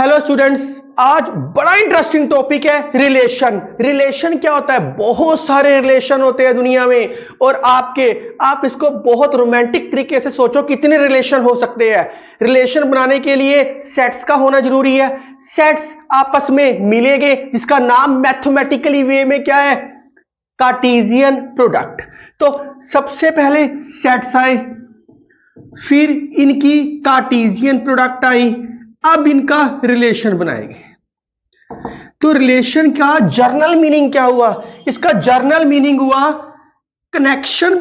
Hello students, आज बड़ा interesting topic है रिलेशन। रिलेशन क्या होता है? बहुत सारे रिलेशन होते हैं दुनिया में और आप इसको बहुत रोमांटिक तरीके से सोचो कितने रिलेशन हो सकते हैं। रिलेशन बनाने के लिए सेट्स का होना जरूरी है। सेट्स आपस में मिलेंगे जिसका नाम मैथमेटिकली वे में क्या है? Cartesian product. तो सबसे पहले सेट्स आए, फिर इनकी कार्टेशियन प्रोडक्ट आई, अब इनका रिलेशन बनाएंगे। तो रिलेशन का जर्नल मीनिंग क्या हुआ? इसका जर्नल मीनिंग हुआ कनेक्शन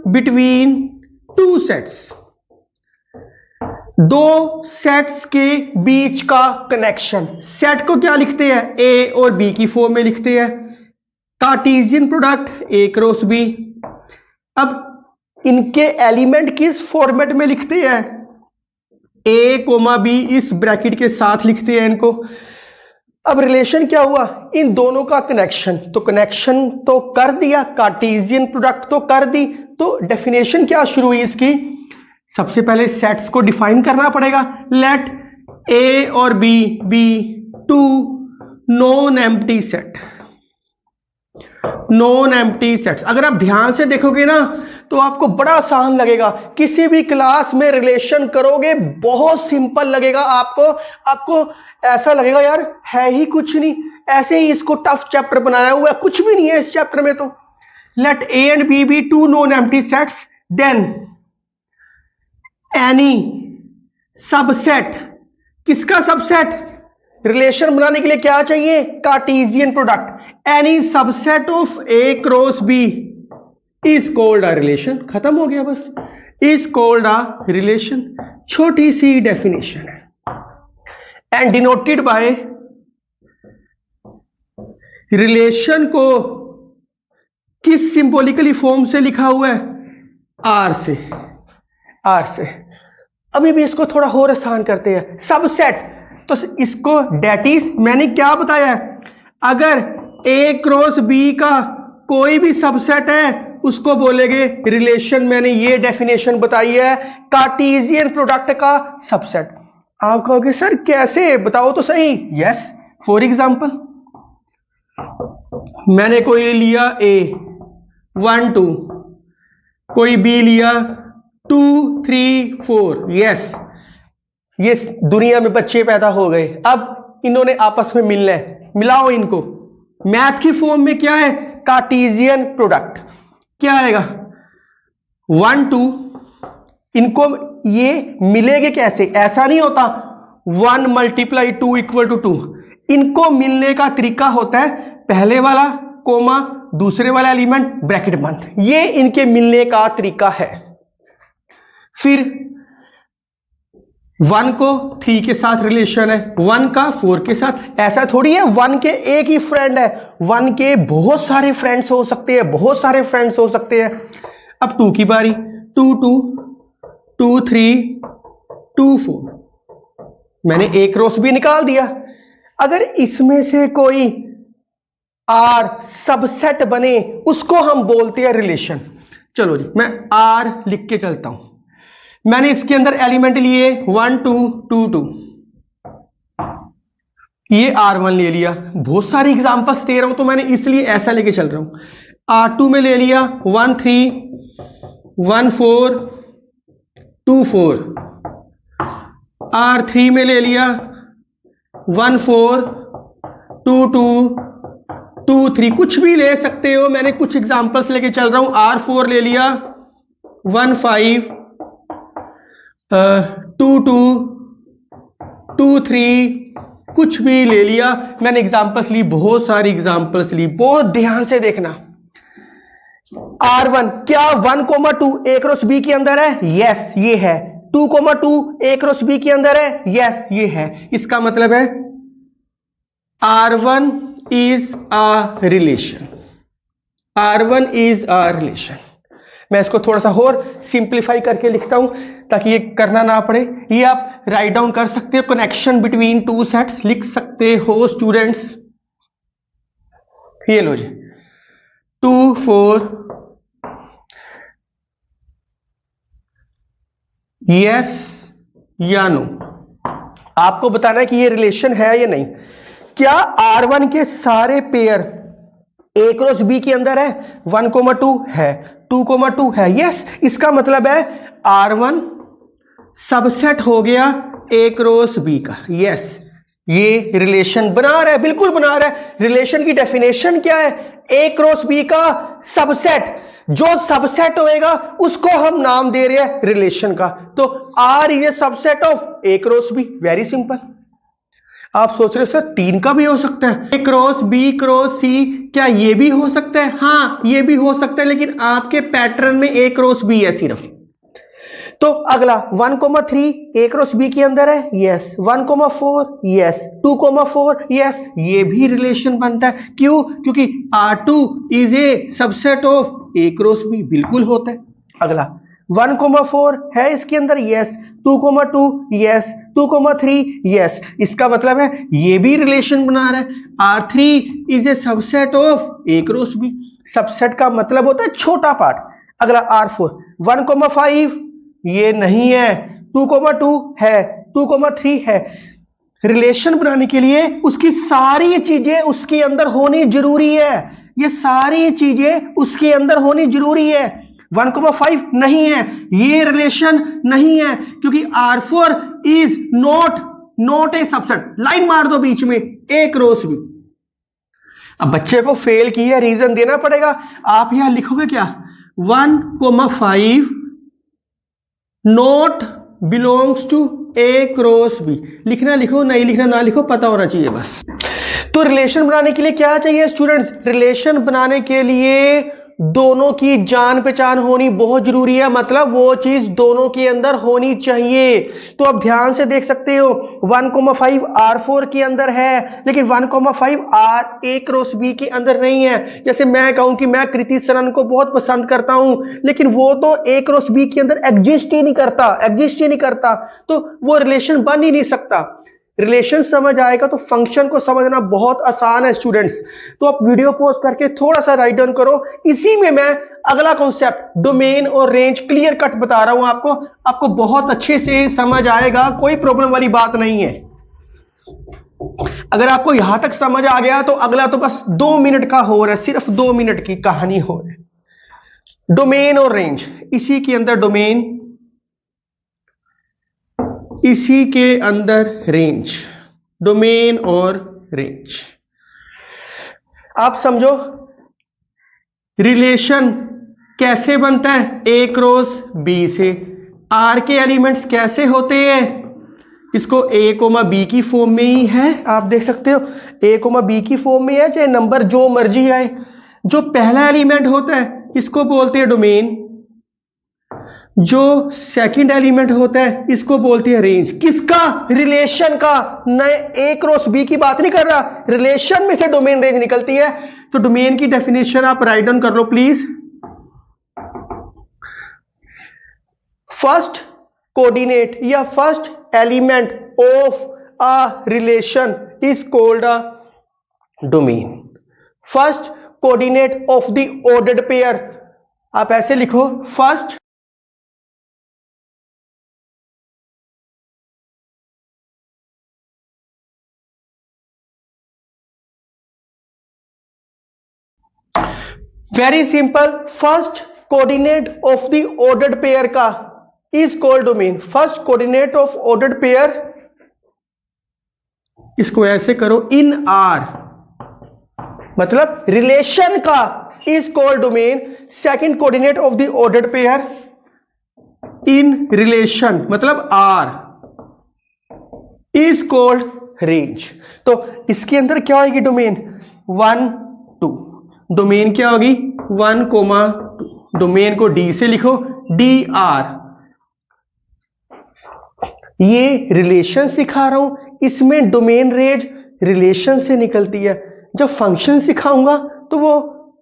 बिटवीन टू सेट्स, दो सेट्स के बीच का कनेक्शन। सेट को क्या लिखते हैं? ए और बी की फॉर्म में लिखते हैं। Cartesian product A cross B. अब इनके एलिमेंट किस फॉर्मेट में लिखते हैं? ए कोमा बी इस ब्रैकेट के साथ लिखते हैं इनको। अब रिलेशन क्या हुआ? इन दोनों का कनेक्शन। तो कनेक्शन तो कर दिया, कार्टेशियन प्रोडक्ट तो कर दी। तो डेफिनेशन क्या शुरू हुई इसकी? सबसे पहले सेट्स को डिफाइन करना पड़ेगा। लेट ए और B be two non empty set. Non empty sets अगर आप ध्यान से देखोगे ना तो आपको बड़ा आसान लगेगा। किसी भी क्लास में रिलेशन करोगे बहुत सिंपल लगेगा आपको ऐसा लगेगा यार है ही कुछ नहीं, ऐसे ही इसको टफ चैप्टर बनाया हुआ है, कुछ भी नहीं है इस चैप्टर में। तो let A and B be two non empty sets, then any subset. किसका सबसेट? रिलेशन बनाने के लिए क्या चाहिए? Cartesian product. Any subset of A cross B is called a relation. खत्म हो गया बस। Is called a relation. छोटी सी डेफिनेशन है एंड डिनोटेड बाय। रिलेशन को किस सिंबॉलिकली फॉर्म से लिखा हुआ है? आर से। आर से। अभी भी इसको थोड़ा और आसान करते हैं। सबसेट तो इसको डेट इज, मैंने क्या बताया है? अगर ए क्रॉस बी का कोई भी सबसेट है उसको बोलेंगे रिलेशन। मैंने ये डेफिनेशन बताई है कार्टेशियन प्रोडक्ट का सबसेट। आप कहोगे सर कैसे, बताओ तो सही। यस, फॉर एग्जांपल मैंने कोई लिया ए 1 2, कोई बी लिया 2 3 4। यस, ये दुनिया में बच्चे पैदा हो गए। अब इन्होंने आपस में मिलना है, मिलाओ इनको। मैथ की फॉर्म में क्या है? Cartesian product. क्या आएगा? 1 2। इनको ये मिलेंगे कैसे? ऐसा नहीं होता 1 मल्टीप्लाई 2 इक्वल टू 2। इनको मिलने का तरीका होता है पहले वाला कोमा दूसरे वाला एलिमेंट ब्रैकेट बंद। ये इनके मिलने का तरीका है। फिर 1 को 3 के साथ रिलेशन है, 1 का 4 के साथ। ऐसा थोड़ी है 1 के एक ही फ्रेंड है, 1 के बहुत सारे फ्रेंड्स हो सकते हैं, बहुत सारे फ्रेंड्स हो सकते हैं। अब 2 की बारी, 2 2 2 3 2 4। मैंने एक क्रॉस भी निकाल दिया। अगर इसमें से कोई आर सबसेट बने उसको हम बोलते हैं रिलेशन। चलो जी, मैं आर लिख के चलता हूं। मैंने इसके अंदर एलिमेंट लिए 1 2 2 2। ये R1 ले लिया। बहुत सारी एग्जांपल्स दे रहा हूं तो मैंने इसलिए ऐसा लेके चल रहा हूं। R2 में ले लिया 1 3 1 4 2 4। R3 में ले लिया 1 4 2 2 2 3। कुछ भी ले सकते हो, मैंने कुछ एग्जांपल्स लेके चल रहा हूं। R4 ले लिया 1 5 2 2 2 3। कुछ भी ले लिया, मैंने एग्जांपल्स ली, बहुत सारी एग्जांपल्स ली। बहुत ध्यान से देखना। R1 क्या 1 2 ए क्रॉस बी के अंदर है? यस, ये है। 2 2 ए क्रॉस बी के अंदर है? यस, ये है। इसका मतलब है R1 is a relation. R1 is a relation. मैं इसको थोड़ा सा और सिंप्लीफाई करके लिखता हूं ताकि ये करना ना पड़े। ये आप राइट डाउन कर सकते हो। कनेक्शन बिटवीन टू सेट्स लिख सकते हो स्टूडेंट्स। ये लो जी, 2 4 यस या नो? आपको बताना है कि ये रिलेशन है या नहीं। क्या R1 के सारे पेयर A क्रॉस B के अंदर है? 1,2 है, 2,2 है। यस, इसका मतलब है R1 सबसेट हो गया A क्रॉस B का। यस, ये रिलेशन बना रहा है, बिल्कुल बना रहा है। रिलेशन की डेफिनेशन क्या है? A क्रॉस B का सबसेट। जो सबसेट होएगा उसको हम नाम दे रहे हैं रिलेशन का। तो R is a subset of A cross B। Very simple. आप सोच रहे हो सर 3 का भी हो सकता है, A cross B cross C, क्या ये भी हो सकता है? हाँ, ये भी हो सकता है, लेकिन आपके पैटर्न में A क्रॉस B है सिर्फ। तो अगला 1,3 A क्रॉस B के अंदर है। यस। 1,4 यस। 2,4 यस। ये भी रिलेशन बनता है। क्यों? क्योंकि R2 is a subset of A cross B। बिल्कुल होता है। अगला 1,4 है इसके अंदर। यस। 2,2 यस। 2,3 यस। इसका मतलब है ये भी रिलेशन बना रहा है। R3 is a subset of A cross B। Subset का मतलब होता है छोटा पार्ट। अगला R4 1,5 ये नहीं है, 2,2 है, 2,3 है। रिलेशन बनाने के लिए उसकी सारी चीजें उसके अंदर होनी जरूरी है। ये सारी चीजें उसके अंदर होनी जरूरी है। 1,5 नहीं है, ये रिलेशन नहीं है, क्योंकि R4 is not a subset. Line मार दो बीच में, A क्रॉस B। अब बच्चे को फेल किया, रीजन देना पड़ेगा। आप यहां लिखोगे क्या? 1,5 not belongs to A cross B। लिखना लिखो, नहीं लिखना ना लिखो, पता होना चाहिए बस। तो रिलेशन बनाने के लिए क्या चाहिए स्टूडेंट्स? रिलेशन बनाने के लिए दोनों की जान पहचान होनी बहुत जरूरी है। मतलब वो चीज दोनों के अंदर होनी चाहिए। तो आप ध्यान से देख सकते हो 1,5 R4 के अंदर है, लेकिन 1,5 A क्रॉस B के अंदर नहीं है। जैसे मैं कहूं कि मैं कृति सरन को बहुत पसंद करता हूं, लेकिन वो तो A क्रॉस B के अंदर एग्जिस्ट ही नहीं करता, तो वो रिलेशन बन ही नहीं सकता। रिलेशन समझ आएगा तो फंक्शन को समझना बहुत आसान है स्टूडेंट्स। तो आप वीडियो पॉज करके थोड़ा सा राइट डाउन करो। इसी में मैं अगला कॉन्सेप्ट डोमेन और रेंज क्लियर कट बता रहा हूं आपको बहुत अच्छे से समझ आएगा, कोई प्रॉब्लम वाली बात नहीं है। अगर आपको यहां तक समझ आ गया तो अगला तो बस 2 मिनट का हो रहा है, सिर्फ 2 मिनट की कहानी हो रही है। डोमेन और रेंज, इसी के अंदर डोमेन, इसी के अंदर रेंज। डोमेन और रेंज, आप समझो रिलेशन कैसे बनता है A क्रॉस B से। R के एलिमेंट्स कैसे होते हैं? इसको A, B की फॉर्म में ही है, आप देख सकते हो A, B की फॉर्म में है, चाहे नंबर जो मर्जी आए। जो पहला एलिमेंट होता है इसको बोलते हैं डोमेन, जो सेकंड एलिमेंट होता है इसको बोलते हैं रेंज। किसका? रिलेशन का। नए A क्रॉस B की बात नहीं कर रहा, रिलेशन में से डोमेन रेंज निकलती है। तो डोमेन की डेफिनेशन आप राइट डाउन कर लो प्लीज। फर्स्ट कोऑर्डिनेट या first element of a relation is called a domain. First coordinate of the ordered pair, आप ऐसे लिखो, first very simple, first coordinate of the ordered pair का is called domain. First coordinate of ordered pair, इसको ऐसे करो, in R, मतलब relation का, is called domain. Second coordinate of the ordered pair in relation, मतलब R, is called range. तो इसके अंदर क्या होगी डोमेन? 1, 2। डोमेन क्या होगी? 1, 2। डोमेन को D से लिखो, DR। ये रिलेशन सिखा रहा हूं, इसमें डोमेन रेंज रिलेशन से निकलती है। जब फंक्शन सिखाऊंगा तो वो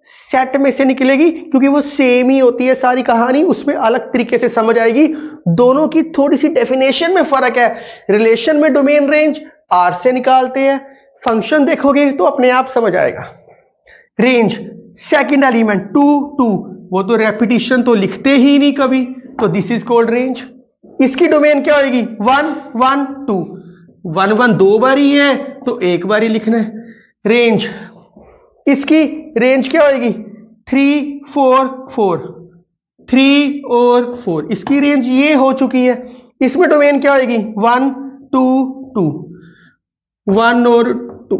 सेट में से निकलेगी, क्योंकि वो सेम ही होती है सारी कहानी, उसमें अलग तरीके से समझ आएगी। दोनों की थोड़ी सी डेफिनेशन में फर्क है। रिलेशन में डोमेन रेंज R से निकालते हैं, फंक्शन देखोगे तो अपने आप समझ आएगा। रेंज सेकंड एलिमेंट 2, 2, वो तो रेपिटेशन तो लिखते ही नहीं कभी, तो दिस इज कॉल्ड रेंज। इसकी डोमेन क्या होगी? 1 1 2, 1 1 दो बार ही है तो एक बार ही लिखना है। रेंज, इसकी रेंज क्या होगी? 3 4 4, 3 और 4, इसकी रेंज ये हो चुकी है। इसमें डोमेन क्या होगी? 1 2 2, 1 और 2,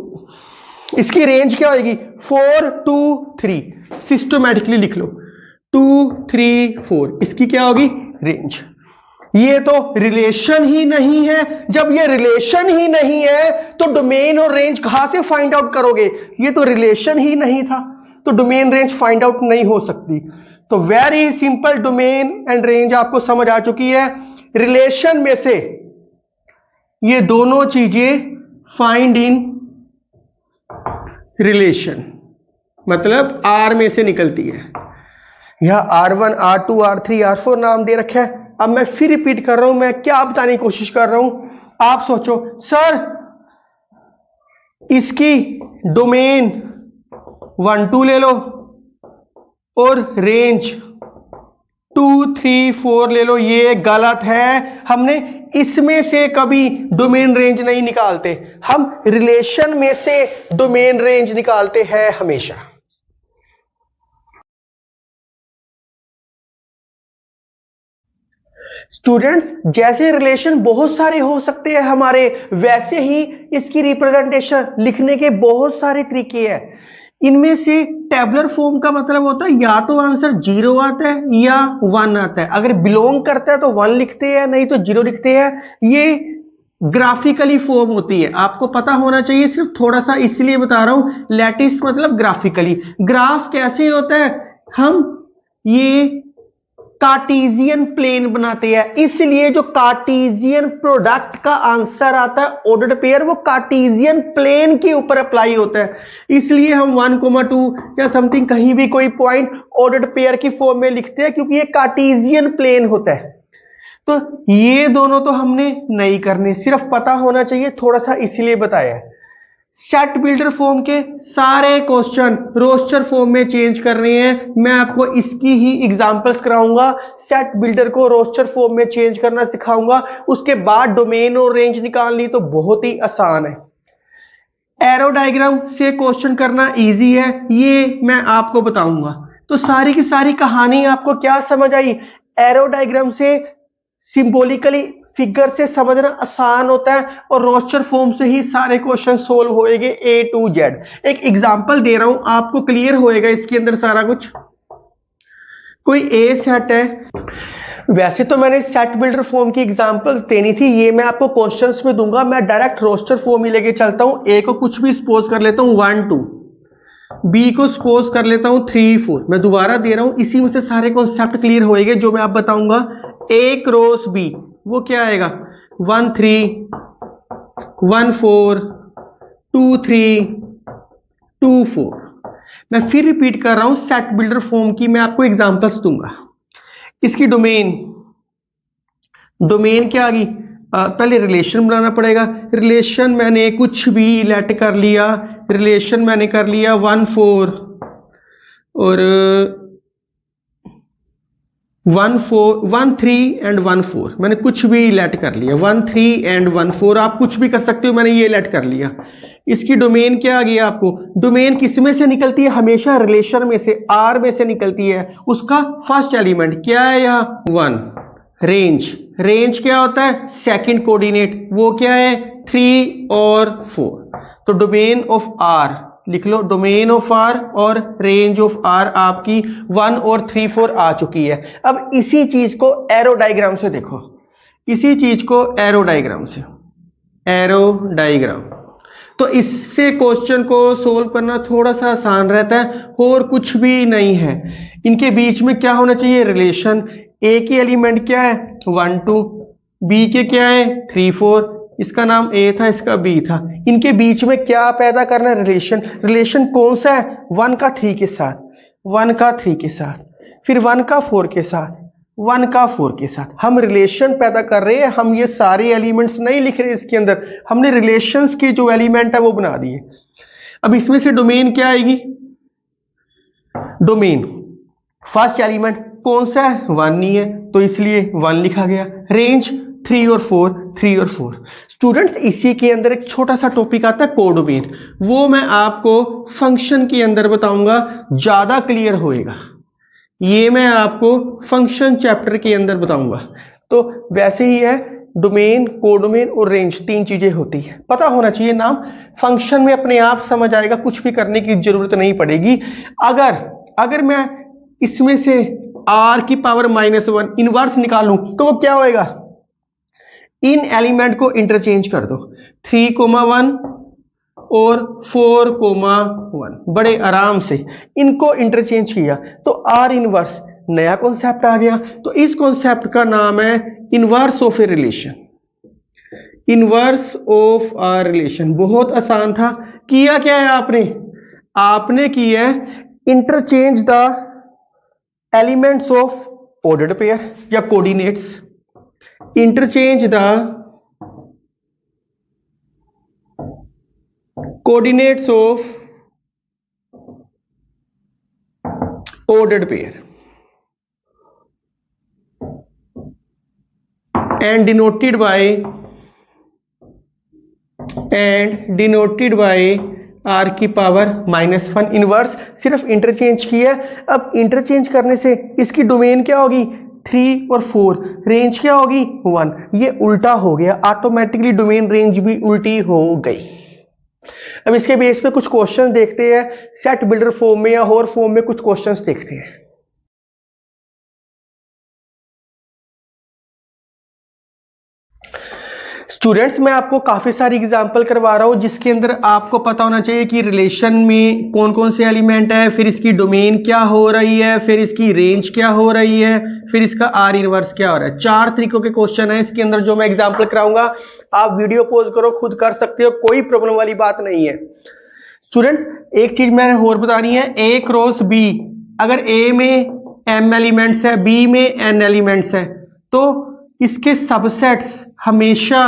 इसकी रेंज क्या होगी? 4 2 3, सिस्टमैटिकली लिख लो 2 3 4, इसकी क्या होगी? रेंज। ये तो रिलेशन ही नहीं है। जब ये रिलेशन ही नहीं है तो डोमेन और रेंज कहां से फाइंड आउट करोगे? ये तो रिलेशन ही नहीं था, तो डोमेन रेंज फाइंड आउट नहीं हो सकती। तो very simple, domain and range आपको समझ आ चुकी है। रिलेशन में से ये दोनों चीजें फाइंड इन रिलेशन, मतलब आर में से निकलती है। यहां R1 R2 R3 R4 नाम दे रखा है। अब मैं फिर रिपीट कर रहा हूं, मैं क्या बताने की कोशिश कर रहा हूं। आप सोचो सर इसकी डोमेन 1 2 ले लो और रेंज 2 3 4 ले लो। ये गलत है। हमने इसमें से कभी डोमेन रेंज नहीं निकालते, हम रिलेशन में से डोमेन रेंज निकालते हैं हमेशा। स्टूडेंट्स, जैसे रिलेशन बहुत सारे हो सकते हैं हमारे, वैसे ही इसकी रिप्रेजेंटेशन लिखने के बहुत सारे तरीके हैं। इनमें से टेबुलर फॉर्म का मतलब होता है या तो आंसर 0 आता है या 1 आता है। अगर बिलोंग करता है तो 1 लिखते हैं, नहीं तो 0 लिखते हैं। ये ग्राफिकली फॉर्म होती है, आपको पता होना चाहिए। सिर्फ थोड़ा सा इसलिए बता रहा हूं, लैटिस मतलब ग्राफिकली। ग्राफ कैसे होता है? हम ये कार्टेशियन प्लेन बनाते हैं, इसलिए जो कार्टेशियन प्रोडक्ट का आंसर आता है ऑर्डर्ड पेयर, वो कार्टेशियन प्लेन के ऊपर अप्लाई होता है। इसलिए हम 1,2 या समथिंग कहीं भी कोई पॉइंट ऑर्डर्ड पेयर की फॉर्म में लिखते हैं, क्योंकि ये कार्टेशियन प्लेन होता है। तो ये दोनों तो हमने नहीं करने, सिर्फ पता होना चाहिए, थोड़ा सा इसलिए बताया है। सेट बिल्डर फॉर्म के सारे क्वेश्चन रोस्टर फॉर्म में चेंज करने हैं। मैं आपको इसकी ही एग्जांपल्स कराऊंगा, सेट बिल्डर को रोस्टर फॉर्म में चेंज करना सिखाऊंगा। उसके बाद डोमेन और रेंज निकालनी तो बहुत ही आसान है। एरो डायग्राम से क्वेश्चन करना इजी है, ये मैं आपको बताऊंगा। तो सारी की सारी कहानी आपको क्या समझ आई? एरो डायग्राम से सिंबॉलिकली फिगर से समझना आसान होता है और रोस्टर फॉर्म से ही सारे क्वेश्चन सोल्व होएंगे A to Z। एक एग्जांपल दे रहा हूं, आपको क्लियर होएगा इसके अंदर सारा कुछ। कोई A सेट है, वैसे तो मैंने सेट बिल्डर फॉर्म की एग्जांपल्स देनी थी, ये मैं आपको क्वेश्चंस में दूंगा। मैं डायरेक्ट रोस्टर फॉर्म ही लेके चलता हूं। A को कुछ भी सपोज कर लेता हूं 1 2, B को सपोज कर लेता हूं 3 4। मैं दोबारा दे रहा हूं, इसी में से सारे कॉन्सेप्ट क्लियर होएंगे जो मैं आप बताऊंगा। A क्रॉस B वो क्या आएगा? 1 3 1 4 2 3 2 4। मैं फिर रिपीट कर रहा हूं, सेट बिल्डर फॉर्म की मैं आपको एग्जांपल्स दूंगा। इसकी डोमेन क्या आ गई? पहले रिलेशन बनाना पड़ेगा। रिलेशन मैंने कुछ भी लेट कर लिया, रिलेशन मैंने कर लिया 1 4 और 1 4 1 3 एंड 1 4, मैंने कुछ भी लेट कर लिया। 1 3 एंड 1 4 आप कुछ भी कर सकते हो, मैंने ये लेट कर लिया। इसकी डोमेन क्या आ गया? आपको डोमेन किस में से निकलती है? हमेशा रिलेशन में से, आर में से निकलती है। उसका फर्स्ट एलिमेंट क्या है? यहाँ 1। रेंज क्या होता है? सेकंड कोऑर्डिनेट, वो क्या है? 3 और 4। तो डोमेन ऑफ आर लिख लो, डोमेन ऑफ आर और रेंज ऑफ आर आपकी 1 और 3 4 आ चुकी है। अब इसी चीज को एरो डायग्राम से देखो, इसी चीज को एरो डायग्राम से, एरो डायग्राम। तो इससे क्वेश्चन को सोल्व करना थोड़ा सा आसान रहता है और कुछ भी नहीं है। इनके बीच में क्या होना चाहिए? रिलेशन। ए के एलिमेंट क्या है? 1 2, बी के क्या है? 3 4। इसका नाम ए था, इसका बी था। इनके बीच में क्या पैदा करना है? रिलेशन कौन सा है? 1 का 3 के साथ, 1 का 3 के साथ, फिर 1 का 4 के साथ, 1 का 4 के साथ। हम रिलेशन पैदा कर रहे हैं, हम ये सारे एलिमेंट्स नहीं लिख रहे इसके अंदर, हमने रिलेशंस के जो एलिमेंट है वो बना दिए। अब इसमें से डोमेन क्या आएगी? डोमेन फर्स्ट एलिमेंट कौन सा है, 1 नहीं है, तो इसलिए 1 लिखा गया। रेंज 3 और 4, 3 और 4। स्टूडेंट्स इसी के अंदर एक छोटा सा टॉपिक आता है कोडोमेन, वो मैं आपको फंक्शन के अंदर बताऊंगा, ज्यादा क्लियर होएगा। ये मैं आपको फंक्शन चैप्टर के अंदर बताऊंगा। तो वैसे ही है, डोमेन, कोडोमेन और रेंज 3 चीजें होती है, पता होना चाहिए नाम। फंक्शन में अपने आप समझ आएगा, कुछ भी करने की जरूरत नहीं पड़ेगी। अगर मैं इसमें से r की पावर -1 इनवर्स निकालूं तो वो क्या होएगा, इन एलिमेंट को इंटरचेंज कर दो, 3,1 और 4,1, बड़े आराम से इनको इंटरचेंज किया तो r इनवर्स नया कॉन्सेप्ट आ गया। तो इस कॉन्सेप्ट का नाम है inverse of a relation. Inverse of a relation बहुत आसान था। किया क्या है आपने किया है interchange the elements of ordered pair या coordinates, interchange the coordinates of ordered pair and denoted by r की पावर -1 इनवर्स। सिर्फ इंटरचेंज किया। अब इंटरचेंज करने से इसकी डोमेन क्या होगी, 3 और 4, रेंज क्या होगी 1। ये उल्टा हो गया, ऑटोमेटिकली डोमेन रेंज भी उल्टी हो गई। अब इसके बेस पे कुछ क्वेश्चन देखते हैं, सेट बिल्डर फॉर्म में या और फॉर्म में कुछ क्वेश्चंस देखते हैं। स्टूडेंट्स मैं आपको काफी सारी एग्जांपल करवा रहा हूं जिसके अंदर आपको पता होना चाहिए कि रिलेशन में कौन कौन से एलिमेंट है, फिर इसकी डोमेन क्या हो रही है, फिर इसकी रेंज क्या हो रही है, फिर इसका आर इनवर्स क्या हो रहा है। 4 तरीकों के क्वेश्चन है इसके अंदर जो मैं एग्जांपल कराऊंगा। आप वीडियो पॉज करो, खुद कर सकते हो, कोई प्रॉब्लम वाली बात नहीं है। स्टूडेंट्स एक चीज मैंने और बतानी है, ए क्रॉस बी, अगर ए में m एलिमेंट्स है, बी में n एलिमेंट्स है, तो इसके सबसेट्स हमेशा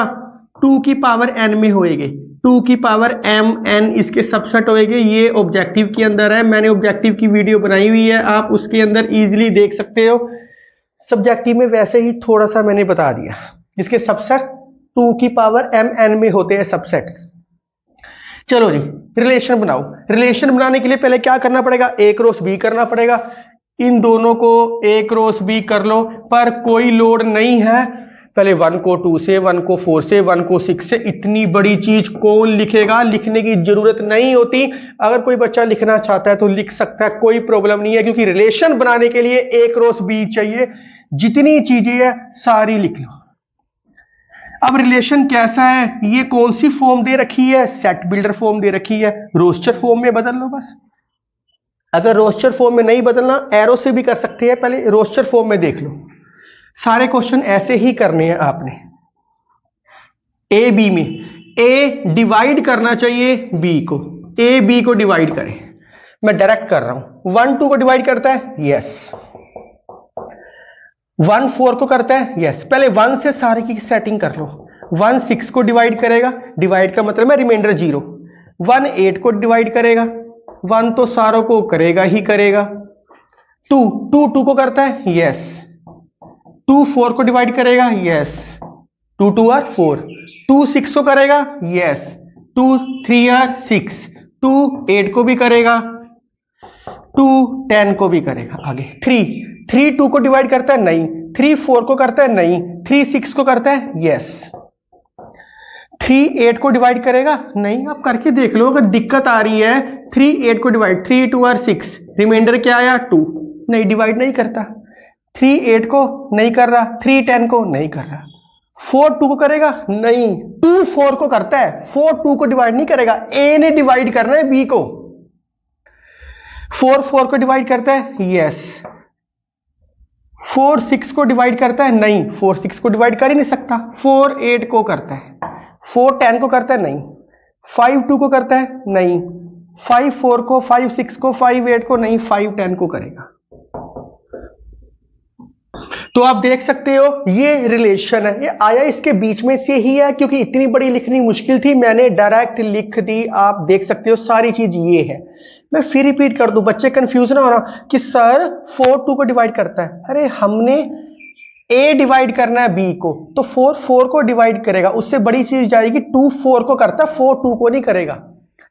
2 की पावर n में होएंगे। 2 की पावर m n इसके सबसेट होएंगे। ये ऑब्जेक्टिव के अंदर है, मैंने ऑब्जेक्टिव की वीडियो बनाई हुई है, आप उसके अंदर इजीली देख सकते हो। सब्जेक्टिव में वैसे ही थोड़ा सा मैंने बता दिया। इसके सबसेट 2 की पावर m n में होते हैं सबसेट्स। चलो जी रिलेशन बनाओ। रिलेशन बनाने के लिए पहले क्या करना पड़ेगा, a क्रॉस b करना पड़ेगा। इन दोनों को a क्रॉस b कर लो, पर कोई लोड नहीं है। पहले 1 को 2 से, 1 को 4 से, 1 को 6 से, इतनी बड़ी चीज कौन लिखेगा, लिखने की जरूरत नहीं होती। अगर कोई बच्चा लिखना चाहता है तो लिख सकता है, कोई प्रॉब्लम नहीं है, क्योंकि रिलेशन बनाने के लिए a क्रॉस b चाहिए। जितनी चीजें है सारी लिख लो। अब रिलेशन कैसा है, ये कौन सी फॉर्म दे रखी है, सेट बिल्डर फॉर्म दे रखी है। रोस्टर फॉर्म में बदल लो बस। अगर रोस्टर फॉर्म में नहीं बदलना, एरो से भी कर सकते हैं, पहले रोस्टर फॉर्म में देख लो। सारे क्वेश्चन ऐसे ही करने हैं आपने। ए बी में ए डिवाइड करना चाहिए बी को, ए बी को डिवाइड करें। मैं डायरेक्ट कर रहा हूं। 1 2 को डिवाइड करता है, यस। 1 4 को करता है, यस। पहले 1 से सारे की सेटिंग कर लो। 1 6 को डिवाइड करेगा, डिवाइड का मतलब है रिमाइंडर 0। 1 8 को डिवाइड करेगा, 1 तो सारों को करेगा ही करेगा। 2 2 को करता है, यस। 2 4 को डिवाइड करेगा, यस। 2 2 आर 4। 2 6 को करेगा, यस। 2 3 आर 6। 2 8 को भी करेगा, 2 10 को भी करेगा। आगे 3 2 को डिवाइड करता है, नहीं। 3 4 को करता है, नहीं। 3 6 को करता है, यस। 3 8 को डिवाइड करेगा, नहीं। आप करके देख लो, अगर दिक्कत आ रही है। 3 8 को डिवाइड, 3 2 आर 6, रिमाइंडर क्या आया 2, नहीं डिवाइड नहीं करता। 3 8 को नहीं कर रहा, 3 10 को नहीं कर रहा। 4 2 को करेगा, नहीं। 2 4 को करता है, 4 2 को डिवाइड नहीं करेगा, ए ने डिवाइड करना है बी को। 4 4 को डिवाइड करता है, यस। 4 6 को डिवाइड करता है, नहीं। 4 6 को डिवाइड कर ही नहीं सकता। 4 8 को करता है, 4 10 को करता है, नहीं। 5 2 को करता है, नहीं। 5 4 को, 5 6 को, 5 8 को, नहीं। 5 10 को करेगा। तो आप देख सकते हो ये रिलेशन है, ये आया इसके बीच में से ही है, क्योंकि इतनी बड़ी लिखनी मुश्किल थी, मैंने डायरेक्ट लिख दी। आप देख सकते हो सारी चीज ये है। मैं फिर रिपीट कर दूं, बच्चे कंफ्यूज ना हो रहा कि सर 4 2 को डिवाइड करता है। अरे हमने ए डिवाइड करना है बी को, तो 4 4 को डिवाइड करेगा, उससे बड़ी चीज जाएगी 2 4 को करता है, 4 2 को नहीं करेगा।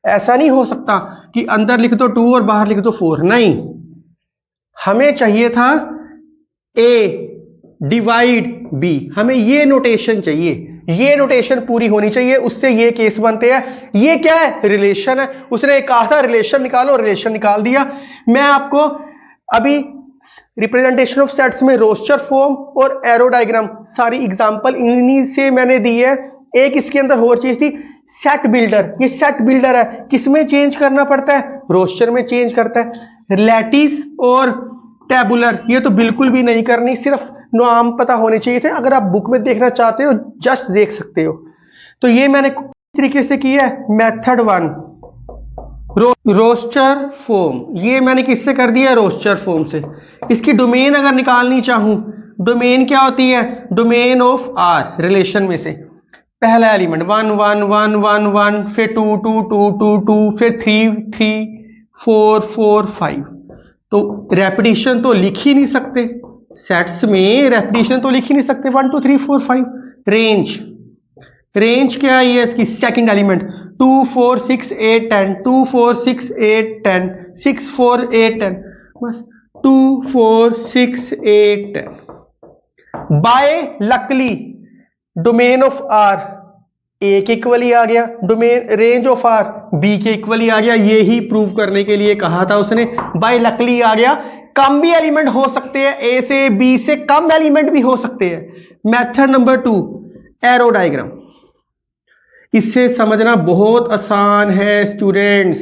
ऐसा नहीं हो सकता कि अंदर लिख दो 2 और बाहर लिख दो 4, नहीं, हमें चाहिए था ए डिवाइड बी, हमें ये नोटेशन चाहिए, ये नोटेशन पूरी होनी चाहिए, उससे ये केस बनते हैं। ये क्या है? रिलेशन है। उसने कहा था रिलेशन निकालो, रिलेशन निकाल दिया। मैं आपको अभी रिप्रेजेंटेशन ऑफ सेट्स में रोस्टर फॉर्म और एरो डायग्राम सारी एग्जांपल इन्हीं से मैंने दी है। एक इसके अंदर और चीज थी सेट बिल्डर। ये सेट बिल्डर है, किसमें चेंज करना पड़ता है? रोस्टर में चेंज करता है। लैटिस और टेबुलर ये तो बिल्कुल भी नहीं करनी, सिर्फ नाम पता होने चाहिए थे। अगर आप बुक में देखना चाहते हो जस्ट देख सकते हो। तो ये मैंने तरीके से किया है। मेथड 1 रोस्टर फॉर्म, ये मैंने किससे कर दिया? रोस्टर फॉर्म से। इसकी डोमेन अगर निकालनी चाहूं, डोमेन क्या होती है? डोमेन ऑफ आर, रिलेशन में से पहला एलिमेंट 1 1 1 1 1, फिर 2 2 2 2 2, फिर 3 3 4 4 5। तो रेपिटेशन तो लिख ही नहीं सकते, सेट्स में रेपिटेशन तो लिख ही नहीं सकते। 1 2 3 4 5। रेंज, रेंज क्या है? इसकी सेकंड एलिमेंट 2 4 6 8 10, 2 4 6 8 10, 6 4 8 10, बस 2 4 6 8 10। By luckily domain of R A के इक्वल ही आ गया, domain range of R B के इक्वल ही आ गया। ये ही प्रूव करने के लिए कहा था उसने, बाय लकली आ गया। कम भी एलिमेंट हो सकते हैं, ए से बी से कम एलिमेंट भी हो सकते हैं। मेथड नंबर 2 एरो डायग्राम, इससे समझना बहुत आसान है स्टूडेंट्स,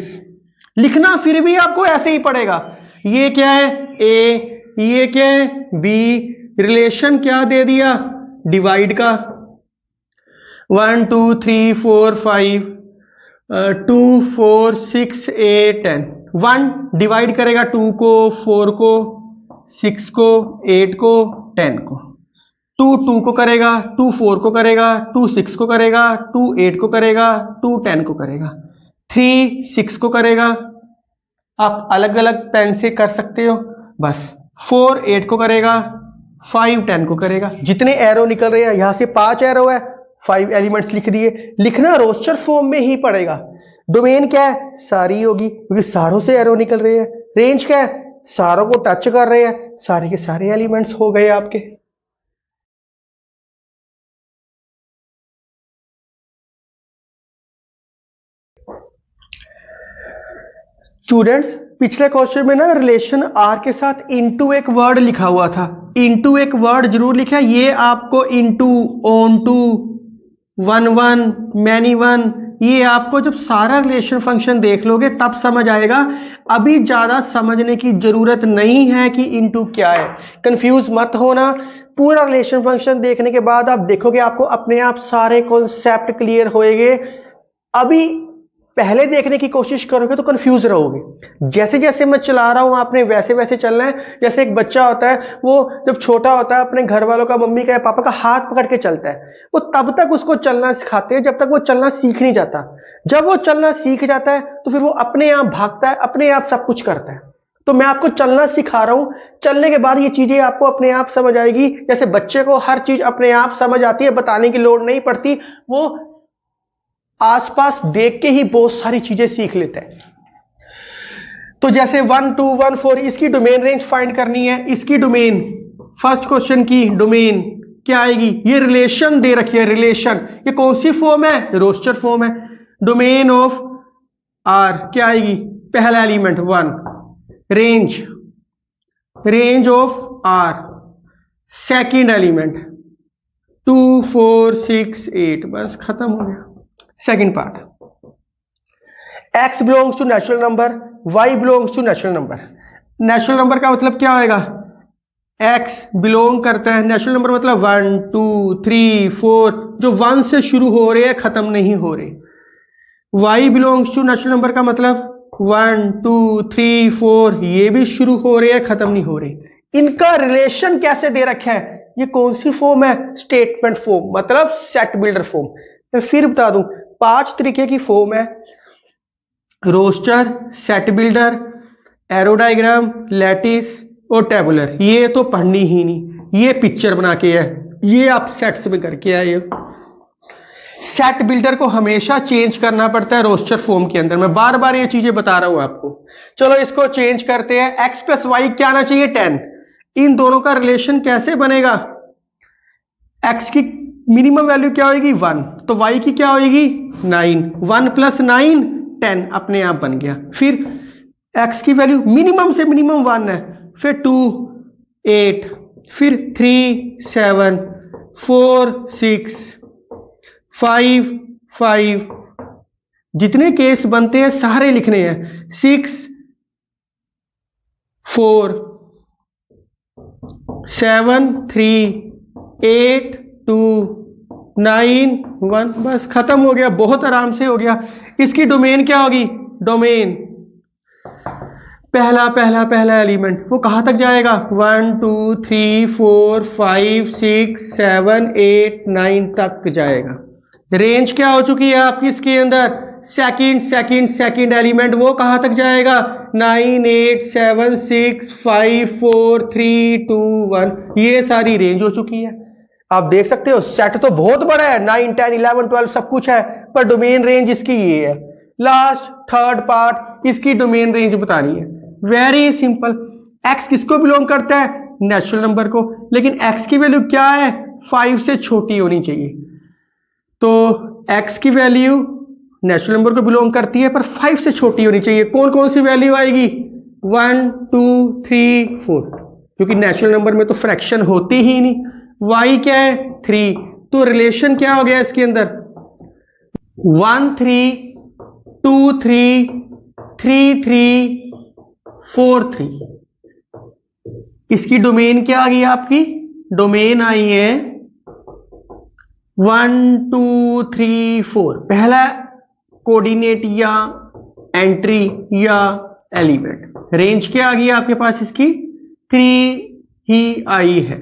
लिखना फिर भी आपको ऐसे ही पड़ेगा। ये क्या है? ए, ये क्या है? बी। रिलेशन क्या दे दिया? डिवाइड का 1 2 3 4 5 2 4 6 8 10। 1 डिवाइड करेगा 2 को, 4 को, 6 को, 8 को, 10 को। 2 2 को करेगा, 2 4 को करेगा, 2 6 को करेगा, 2 8 को करेगा, 2 10 को करेगा, 3 6 को करेगा। आप अलग अलग पेन से कर सकते हो। बस 4 8 को करेगा, 5 10 को करेगा। जितने एरो निकल रहे हैं, यहां से 5 एरो है, 5 एलिमेंट्स लिख दिए। लिखना रोस्टर फॉर्म में ही पड़ेगा। डोमेन क्या है? सारी होगी, क्योंकि सारों से एरो निकल रहे हैं। रेंज क्या है? सारों को टच कर रहे हैं, सारे के सारे एलिमेंट्स हो गए आपके। स्टूडेंट्स, पिछले क्वेश्चन में ना रिलेशन आर के साथ इनटू एक वर्ड लिखा हुआ था, इनटू एक वर्ड जरूर लिखा है। ये आपको into, onto, one one, many one, ये आपको जब सारा रिलेशन फंक्शन देख लोगे तब समझ आएगा। अभी ज्यादा समझने की जरूरत नहीं है कि इनटू क्या है, कंफ्यूज मत होना। पूरा रिलेशन फंक्शन देखने के बाद आप देखोगे आपको अपने आप सारे कॉन्सेप्ट क्लियर होएंगे। अभी पहले देखने की कोशिश करोगे तो कंफ्यूज रहोगे। जैसे जैसे मैं चला रहा हूं आपने वैसे वैसे चलना है। जैसे एक बच्चा होता है, वो जब छोटा होता है अपने घर वालों का, मम्मी का या पापा का हाथ पकड़ के चलता है। वो तब तक उसको चलना सिखाते हैं जब तक वो चलना सीख नहीं जाता। जब वो चलना सीख जाता है तो फिर वो अपने आप भागता है, अपने आप सब कुछ करता है। तो मैं आपको चलना सिखा रहा हूं, चलने के बाद ये चीजें आपको अपने आप समझ आएगी। जैसे बच्चे को हर चीज अपने आप समझ आती है, बताने की लोड़ नहीं पड़ती, वो आसपास देख के ही बहुत सारी चीजें सीख लेते हैं। तो जैसे 1 2 1 4, इसकी डोमेन रेंज फाइंड करनी है। इसकी डोमेन, फर्स्ट क्वेश्चन की डोमेन क्या आएगी? ये रिलेशन दे रखी है, रिलेशन। ये कौन सी फॉर्म है? रोस्टर फॉर्म है। डोमेन ऑफ आर क्या आएगी? पहला element 1। Range, range of R second element 2 4 6 8। बस खत्म हो गया। Second part, x belongs to natural number, y belongs to natural number. Natural number का मतलब क्या होएगा? x बिलोंग करता है, नेचुरल नंबर मतलब 1 2 3 4, जो 1 से शुरू हो रहे हैं, खत्म नहीं हो रहे। y belongs to natural number का मतलब 1 2 3 4, ये भी शुरू हो रहे हैं, खत्म नहीं हो रहे। इनका रिलेशन कैसे दे रखा है, ये कौन सी फॉर्म है, स्टेटमेंट फॉर्म, मतलब सेट बिल्डर फॉर्म। मैं फिर बता दूं, 5 तरीके की फॉर्म है, roster, set builder, arrow diagram, lattice और टेबुलर। ये तो पढ़नी ही नहीं, ये पिक्चर बना के है, ये आप सेट्स में करके आए हो। सेट बिल्डर को हमेशा चेंज करना पड़ता है रोस्टर फॉर्म के अंदर, मैं बार बार ये चीजें बता रहा हूं आपको। चलो इसको चेंज करते हैं, x प्लस वाई क्या आना चाहिए 10। इन दोनों का रिलेशन कैसे बनेगा, x की मिनिमम वैल्यू क्या होगी 1, तो y की क्या होगी 9, 1 प्लस 9 10 अपने आप बन गया। फिर x की वैल्यू मिनिमम से मिनिमम 1 है, फिर 2 8, फिर 3 7, 4 6, 5 5, जितने केस बनते हैं सारे लिखने हैं, 6 4 7 3 8 2 9 1, बस खत्म हो गया, बहुत आराम से हो गया। इसकी डोमेन क्या होगी, डोमेन पहला पहला पहला एलिमेंट वो कहां तक जाएगा, 1 2 3 4 5 6 7 8 9 तक जाएगा। रेंज क्या हो चुकी है आपकी इसके अंदर, सेकंड सेकंड सेकंड एलिमेंट वो कहां तक जाएगा, 9 8 7 6 5 4 3 2 1, ये सारी रेंज हो चुकी है। आप देख सकते हो सेट तो बहुत बड़ा है, 9 10 11 12 सब कुछ है, पर डोमेन रेंज इसकी ये है। लास्ट थर्ड पार्ट, इसकी डोमेन रेंज बतानी है, वेरी सिंपल। x किसको बिलोंग करता है, नेचुरल नंबर को, लेकिन x की वैल्यू क्या है, 5 से छोटी होनी चाहिए। तो x की वैल्यू नेचुरल नंबर को बिलोंग करती है पर 5 से छोटी होनी चाहिए। कौन कौन सी वैल्यू आएगी, 1 2 3 4, क्योंकि नेचुरल नंबर में तो फ्रैक्शन होती ही नहीं। y क्या है 3, तो रिलेशन क्या हो गया इसके अंदर, 1 3 2 3 3 3 4 3। इसकी डोमेन क्या आ गई आपकी, डोमेन आई है 1 2 3 4, पहला कोऑर्डिनेट या एंट्री या एलिमेंट। रेंज क्या आ गई आपके पास इसकी, 3 ही आई है।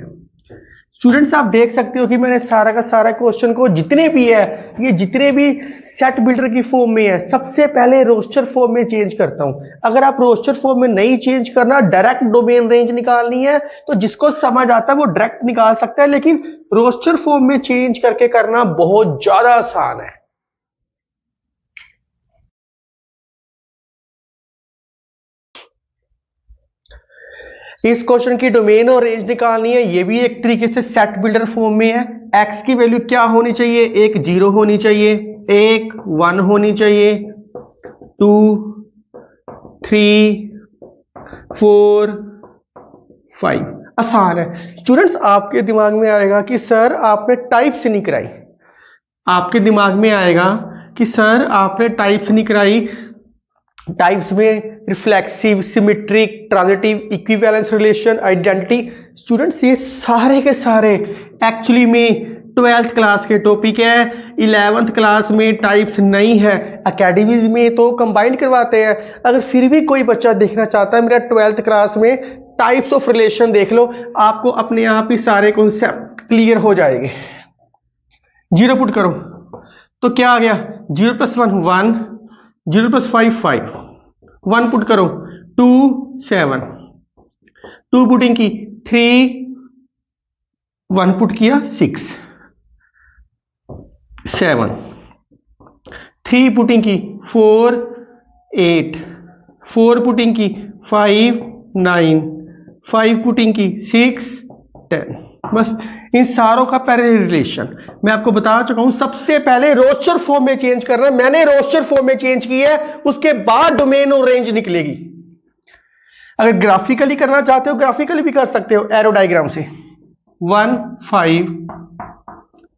स्टूडेंट्स आप देख सकते हो कि मैंने सारा का सारा क्वेश्चन को जितने भी है, ये जितने भी सेट बिल्डर की फॉर्म में है, सबसे पहले रोस्टर फॉर्म में चेंज करता हूं। अगर आप रोस्टर फॉर्म में नहीं चेंज करना, डायरेक्ट डोमेन रेंज निकालनी है, तो जिसको समझ आता है वो डायरेक्ट निकाल सकता है, लेकिन रोस्टर फॉर्म में चेंज करके करना बहुत ज्यादा आसान है। इस क्वेश्चन की डोमेन और रेंज निकालनी है, ये भी एक तरीके से सेट बिल्डर फॉर्म में है। x की वैल्यू क्या होनी चाहिए, एक 0 होनी चाहिए, एक 1 होनी चाहिए, 2 3 4 5। आसान है। स्टूडेंट्स आपके दिमाग में आएगा कि सर आपने टाइप्स नहीं कराई, आपके दिमाग में आएगा कि सर आपने टाइप्स नहीं कराई। टाइप्स में reflexive, symmetric, transitive, equivalence relation, identity. Students ये सारे के सारे एक्चुअली में 12th क्लास के टॉपिक है, 11th क्लास में टाइप्स नहीं है। अकेडमीज में तो कंबाइंड करवाते हैं। अगर फिर भी कोई बच्चा देखना चाहता है मेरा 12th क्लास में टाइप्स ऑफ रिलेशन देख लो, आपको अपने आप ही सारे कॉन्सेप्ट क्लियर हो जाएंगे। 0 पुट करो तो क्या आ गया, 0 + 1 1, 0 + 5 5, 1 पुट करो 2 7, 2 पुटिंग की 3, 1 पुट किया 6 7, 3 पुटिंग की 4 8, 4 पुटिंग की 5 9, 5 पुटिंग की 6 10। बस इन सारों का पहले रिलेशन मैं आपको बता चुका हूं। सबसे पहले रोस्टर फॉर्म में चेंज करना है, मैंने रोस्टर फॉर्म में चेंज की है, उसके बाद डोमेन और रेंज निकलेगी। अगर ग्राफिकली करना चाहते हो ग्राफिकली भी कर सकते हो, एरो डायग्राम से 1 5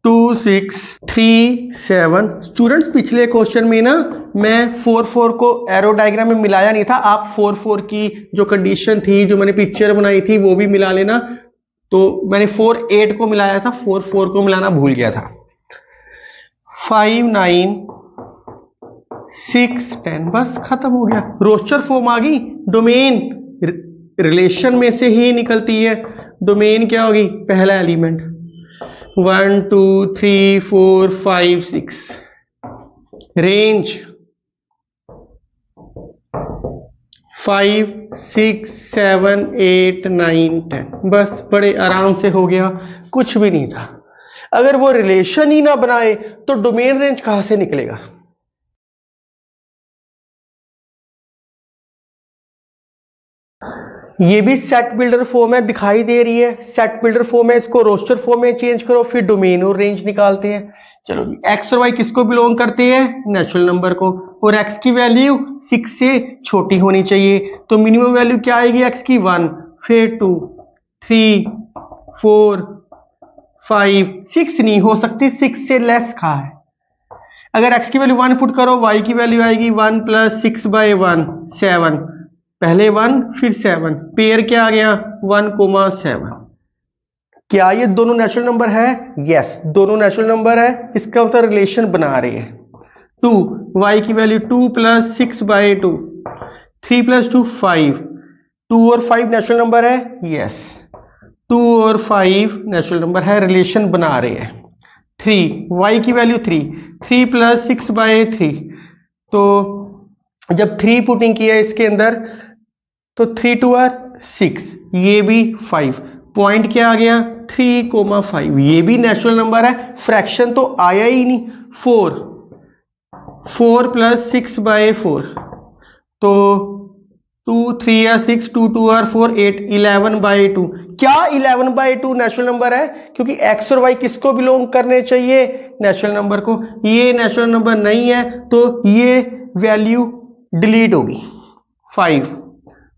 2 6 3 7। स्टूडेंट्स पिछले क्वेश्चन में ना मैं 4 4 को एरो डायग्राम में मिलाया नहीं था, आप 4 4 की जो कंडीशन थी, जो मैंने पिक्चर बनाई थी वो भी मिला लेना। तो मैंने 4 8 को मिलाया था, 4 4 को मिलाना भूल गया था। 5 9 6 10, बस खत्म हो गया, रोस्टर फॉर्म आ गई। डोमेन रिलेशन में से ही निकलती है। डोमेन क्या होगी, पहला एलिमेंट 1 2 3 4 5 6, रेंज 5 6 7 8 9 10। बस बड़े आराम से हो गया, कुछ भी नहीं था। अगर वो रिलेशन ही ना बनाए तो डोमेन रेंज कहां से निकलेगा। ये भी सेट बिल्डर फॉर्म में दिखाई दे रही है। सेट बिल्डर फॉर्म है, इसको रोस्टर फॉर्म में चेंज करो, फिर डोमेन और रेंज निकालते हैं। चलो जी, एक्स और वाई किसको बिलोंग करते हैं, नेचुरल नंबर को, और एक्स की वैल्यू 6 से छोटी होनी चाहिए। तो मिनिमम वैल्यू क्या आएगी एक्स की, 1, फिर 2 3 4 5 6 नहीं हो सकती, 6 से लेस कहा है। अगर x की वैल्यू 1 पुट करो, y की वैल्यू आएगी 1 + 6 / 1 7, पहले 1 फिर 7, पेयर क्या आ गया 1,7। क्या ये दोनों नेचुरल नंबर है, यस दोनों नेचुरल नंबर है। इसका मतलब रिलेशन बना रहे हैं। 2, y की वैल्यू 2 + 6 / 2, 3 + 2 5, 2 और 5 नेचुरल नंबर है, यस 2 और 5 नेचुरल नंबर है, रिलेशन बना रहे हैं। 3, y की वैल्यू 3 + 6 / 3, तो जब 3 पुटिंग किया इसके अंदर तो 3 2 आर 6, ये भी 5, पॉइंट क्या आ गया 3,5, ये भी नेचुरल नंबर है, फ्रैक्शन तो आया ही नहीं। 4 + 6 / 4, तो 2 3 या 6, 2 2 आर 4 8, 11/2। क्या 11/2 नेचुरल नंबर है, क्योंकि x और y किसको बिलोंग करने चाहिए, नेचुरल नंबर को। ये नेचुरल नंबर नहीं है तो ये वैल्यू डिलीट होगी। 5,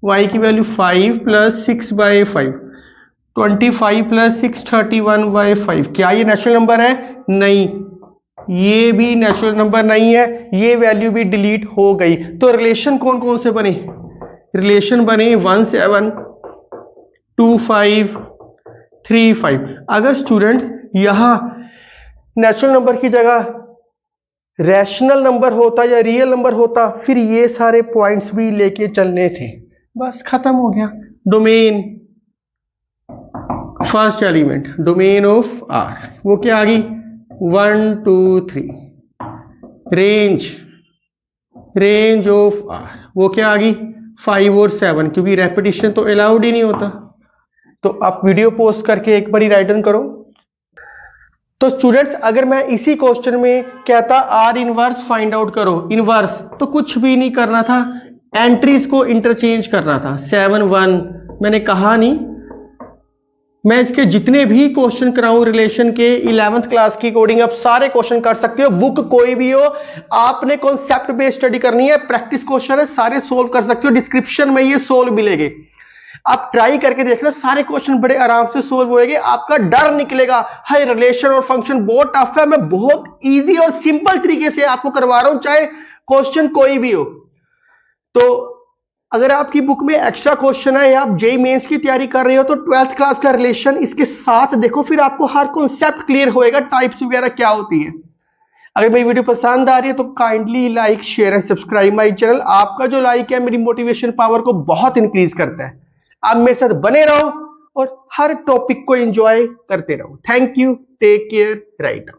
y की वैल्यू 5 + 6 / 5, 25 + 6 31/5। क्या ये नेचुरल नंबर है, नहीं, ये भी नेचुरल नंबर नहीं है, ये वैल्यू भी डिलीट हो गई। तो रिलेशन कौन कौन से बने, रिलेशन बने 1 7 2 5 3 5। अगर स्टूडेंट्स यहां नेचुरल नंबर की जगह रैशनल नंबर होता या रियल नंबर होता, फिर ये सारे पॉइंट्स भी लेके चलने थे, बस खत्म हो गया। Domain first element, domain of R, वो क्या आ गई 1 2 3। रेंज ऑफ आर, वो क्या आ गई 5 और 7, क्योंकि रेपिटेशन तो अलाउड ही नहीं होता। तो आप वीडियो पोस्ट करके एक बार राइट डाउन करो। तो स्टूडेंट्स अगर मैं इसी क्वेश्चन में कहता आर इनवर्स फाइंड आउट करो, इनवर्स तो कुछ भी नहीं करना था, एंट्रीज को इंटरचेंज करना था। 7 1 मैंने कहा नहीं, मैं इसके जितने भी क्वेश्चन कराऊं रिलेशन के 11th क्लास की कोडिंग आप सारे क्वेश्चन कर सकते हो, बुक कोई भी हो, आपने कॉन्सेप्ट बेस्ड स्टडी करनी है, प्रैक्टिस क्वेश्चन है, सारे सोल्व कर सकते हो, डिस्क्रिप्शन में ये सोल्व मिलेंगे, आप ट्राई करके देख लो, सारे क्वेश्चन बड़े आराम से सोल्व होएंगे, आपका डर निकलेगा हाय रिलेशन और फंक्शन बहुत टफ है। मैं बहुत इजी और सिंपल तरीके से आपको करवा रहा हूं, चाहे क्वेश्चन कोई भी हो। तो अगर आपकी बुक में एक्स्ट्रा क्वेश्चन है या आप जेईई मेंस की तैयारी कर रहे हो तो 12th क्लास का रिलेशन इसके साथ देखो, फिर आपको हर कॉन्सेप्ट क्लियर होएगा, टाइप्स वगैरह क्या होती है। अगर मेरी वीडियो पसंद आ रही है तो kindly like share and subscribe my channel. आपका जो लाइक है मेरी मोटिवेशन पावर को बहुत इंक्रीज करता है। आप मेरे साथ बने रहो और हर टॉपिक को एंजॉय करते रहो। Thank you, take care, right.